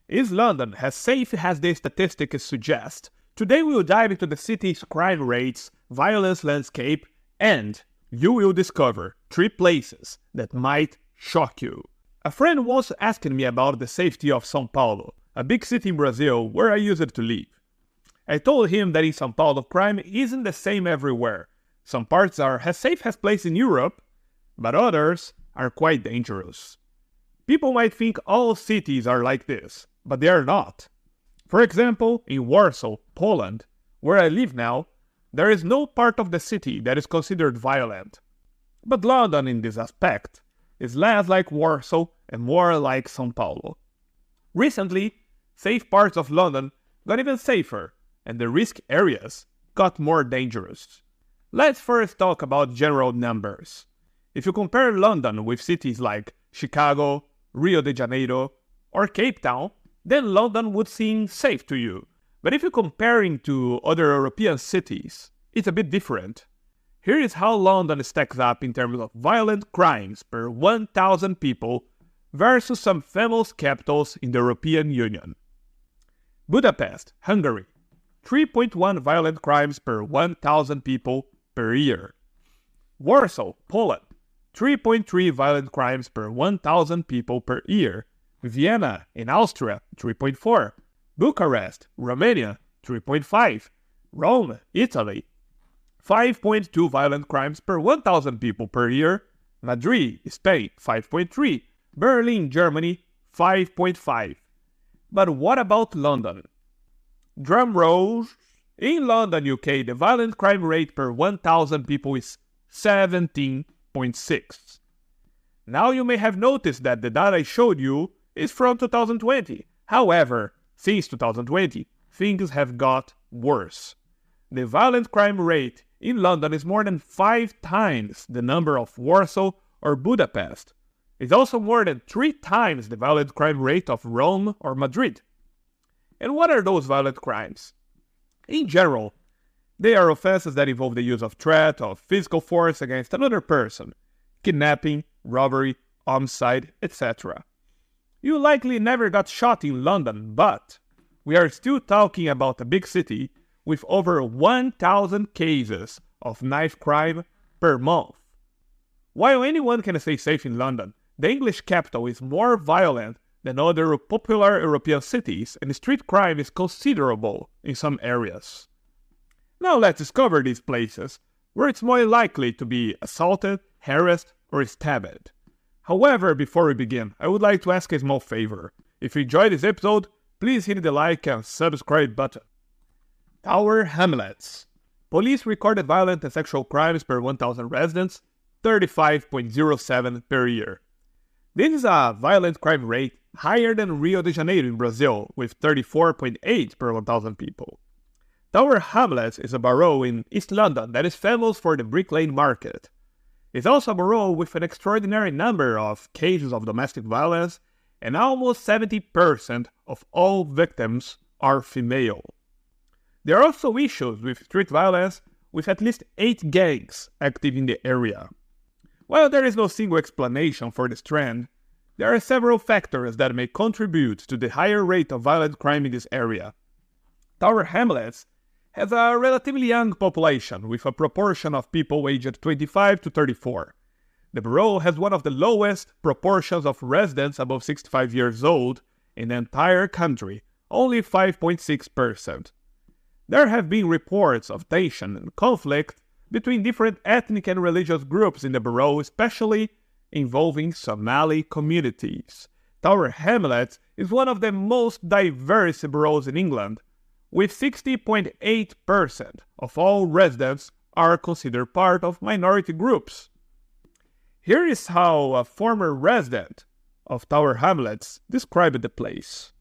Is London as safe as the statistics suggest? Today we will dive into the city's crime rates, violence landscape, and you will discover 3 places that might shock you. A friend once asked me about the safety of São Paulo, a big city in Brazil where I used to live. I told him that in São Paulo crime isn't the same everywhere. Some parts are as safe as places in Europe, but others are quite dangerous. People might think all cities are like this, but they are not. For example, in Warsaw, Poland, where I live now, there is no part of the city that is considered violent. But London in this aspect is less like Warsaw and more like São Paulo. Recently, safe parts of London got even safer, and the risk areas got more dangerous. Let's first talk about general numbers. If you compare London with cities like Chicago, Rio de Janeiro, or Cape Town, then London would seem safe to you. But if you compare it to other European cities, it's a bit different. Here is how London stacks up in terms of violent crimes per 1,000 people versus some famous capitals in the European Union. Budapest, Hungary, 3.1 violent crimes per 1,000 people per year. Warsaw, Poland, 3.3 violent crimes per 1,000 people per year. Vienna, in Austria, 3.4. Bucharest, Romania, 3.5. Rome, Italy, 5.2 violent crimes per 1,000 people per year. Madrid, Spain, 5.3. Berlin, Germany, 5.5. But what about London? Drum roll. In London, UK, the violent crime rate per 1,000 people is 17.6. Now you may have noticed that the data I showed you is from 2020. However, since 2020, things have got worse. The violent crime rate in London is more than 5 times the number of Warsaw or Budapest. It's also more than 3 times the violent crime rate of Rome or Madrid. And what are those violent crimes? In general, they are offenses that involve the use of threat or physical force against another person, kidnapping, robbery, homicide, etc. You likely never got shot in London, but we are still talking about a big city with over 1,000 cases of knife crime per month. While anyone can stay safe in London, the English capital is more violent than other popular European cities, and street crime is considerable in some areas. Now let's discover these places where it's more likely to be assaulted, harassed, or stabbed. However, before we begin, I would like to ask a small favor. If you enjoyed this episode, please hit the like and subscribe button. Tower Hamlets. Police recorded violent and sexual crimes per 1,000 residents, 35.07 per year. This is a violent crime rate higher than Rio de Janeiro in Brazil, with 34.8 per 1,000 people. Tower Hamlets is a borough in East London that is famous for the Brick Lane Market. It's also a borough with an extraordinary number of cases of domestic violence, and almost 70% of all victims are female. There are also issues with street violence, with at least 8 gangs active in the area. While there is no single explanation for this trend, there are several factors that may contribute to the higher rate of violent crime in this area. Tower Hamlets has a relatively young population, with a proportion of people aged 25 to 34. The borough has one of the lowest proportions of residents above 65 years old in the entire country, only 5.6%. There have been reports of tension and conflict between different ethnic and religious groups in the borough, especially involving Somali communities. Tower Hamlets is one of the most diverse boroughs in England, with 60.8% of all residents are considered part of minority groups. Here is how a former resident of Tower Hamlets described the place.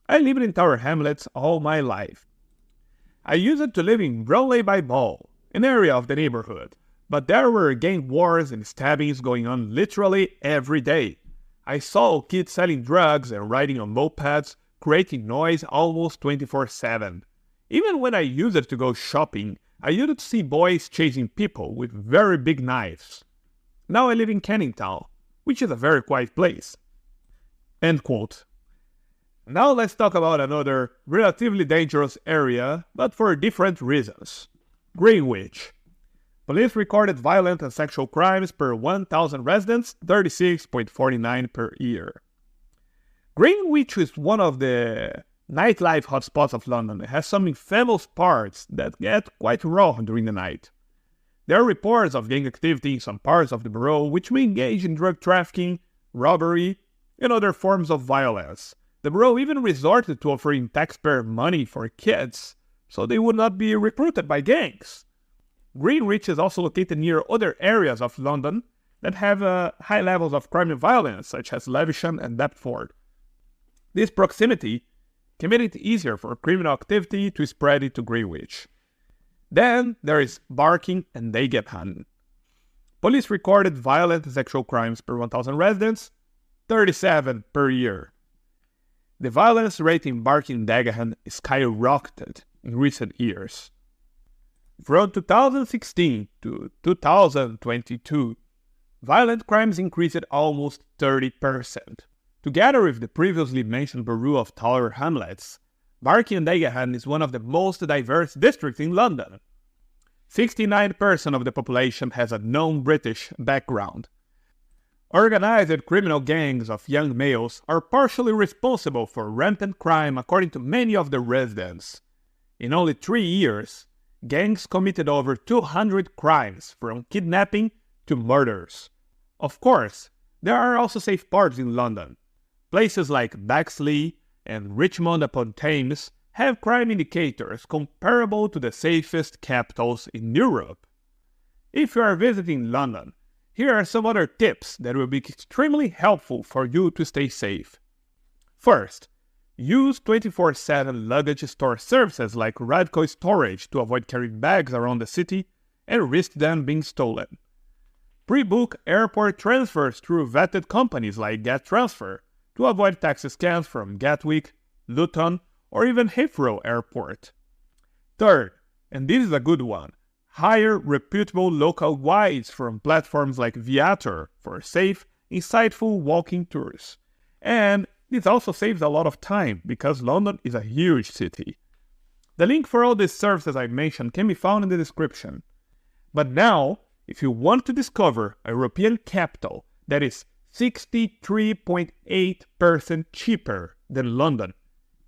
I lived in Tower Hamlets all my life. I used to live in Brownlee-by-Mall, an area of the neighborhood, but there were gang wars and stabbings going on literally every day. I saw kids selling drugs and riding on mopeds, creating noise almost 24/7. Even when I used to go shopping, I used to see boys chasing people with very big knives. Now I live in Canning Town, which is a very quiet place. End quote. Now let's talk about another relatively dangerous area, but for different reasons. Greenwich. Police recorded violent and sexual crimes per 1,000 residents, 36.49 per year. Greenwich is one of the nightlife hotspots of London. It has some infamous parts that get quite raw during the night. There are reports of gang activity in some parts of the borough which may engage in drug trafficking, robbery, and other forms of violence. The borough even resorted to offering taxpayer money for kids so they would not be recruited by gangs. Greenwich is also located near other areas of London that have high levels of crime and violence, such as Lewisham and Deptford. This proximity can make it easier for criminal activity to spread into Greenwich. Then there is Barking and Dagenham. Police recorded violent and sexual crimes per 1,000 residents, 37 per year. The violence rate in Barking and Dagenham skyrocketed in recent years. From 2016 to 2022, violent crimes increased almost 30%. Together with the previously mentioned borough of Tower Hamlets, Barking and Dagenham is one of the most diverse districts in London. 69% of the population has a non-British background. Organized criminal gangs of young males are partially responsible for rampant crime according to many of the residents. In only 3 years, gangs committed over 200 crimes, from kidnapping to murders. Of course, there are also safe parts in London. Places like Bexley and Richmond upon Thames have crime indicators comparable to the safest capitals in Europe. If you are visiting London, here are some other tips that will be extremely helpful for you to stay safe. First, use 24/7 luggage store services like Radco Storage to avoid carrying bags around the city and risk them being stolen. Pre-book airport transfers through vetted companies like GetTransfer to avoid taxi scams from Gatwick, Luton, or even Heathrow Airport. Third, and this is a good one, hire reputable local guides from platforms like Viator for safe, insightful walking tours. And this also saves a lot of time because London is a huge city. The link for all these services I mentioned can be found in the description. But now, if you want to discover a European capital that is 63.8% cheaper than London,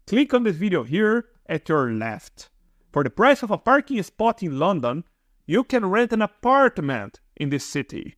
click on this video here at your left. For the price of a parking spot in London, you can rent an apartment in this city.